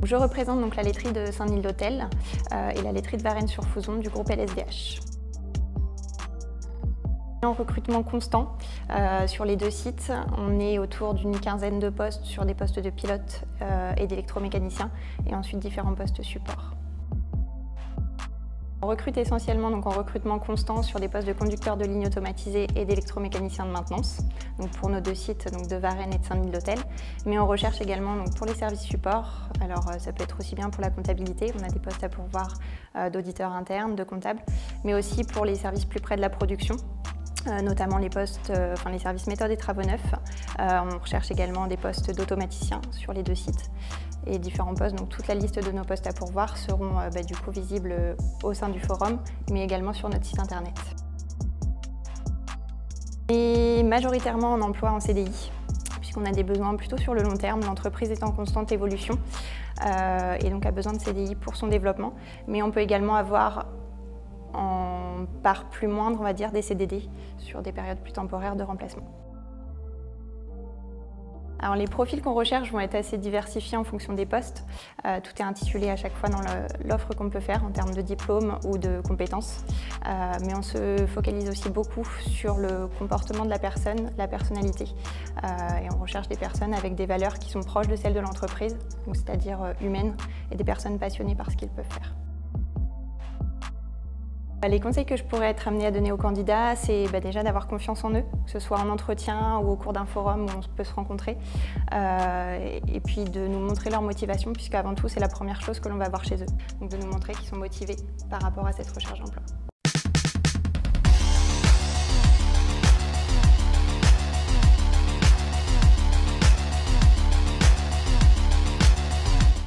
Je représente donc la laiterie de Saint-Denis-d'Hôtel et la laiterie de Varennes-sur-Fouzon du groupe LSDH. En recrutement constant sur les deux sites, on est autour d'une quinzaine de postes sur des postes de pilote et d'électromécaniciens et ensuite différents postes support. On recrute essentiellement donc en recrutement constant sur des postes de conducteurs de lignes automatisées et d'électromécaniciens de maintenance, donc pour nos deux sites donc de Varennes et de Saint-Denis-d'Hôtel. Mais on recherche également donc pour les services support. Alors ça peut être aussi bien pour la comptabilité, on a des postes à pourvoir d'auditeurs internes, de comptables, mais aussi pour les services plus près de la production. Notamment les postes, les services méthodes et travaux neufs. On recherche également des postes d'automaticiens sur les deux sites et différents postes. Donc toute la liste de nos postes à pourvoir seront du coup visibles au sein du forum, mais également sur notre site internet. Et majoritairement en emploi en CDI, puisqu'on a des besoins plutôt sur le long terme. L'entreprise est en constante évolution et donc a besoin de CDI pour son développement. Mais on peut également avoir en part plus moindre, on va dire, des CDD sur des périodes plus temporaires de remplacement. Alors les profils qu'on recherche vont être assez diversifiés en fonction des postes. Tout est intitulé à chaque fois dans l'offre qu'on peut faire en termes de diplôme ou de compétences. Mais on se focalise aussi beaucoup sur le comportement de la personne, la personnalité. Et on recherche des personnes avec des valeurs qui sont proches de celles de l'entreprise, c'est-à-dire humaines, et des personnes passionnées par ce qu'ils peuvent faire. Les conseils que je pourrais être amenée à donner aux candidats, c'est déjà d'avoir confiance en eux, que ce soit en entretien ou au cours d'un forum où on peut se rencontrer, et puis de nous montrer leur motivation, puisqu'avant tout c'est la première chose que l'on va voir chez eux, donc de nous montrer qu'ils sont motivés par rapport à cette recherche d'emploi.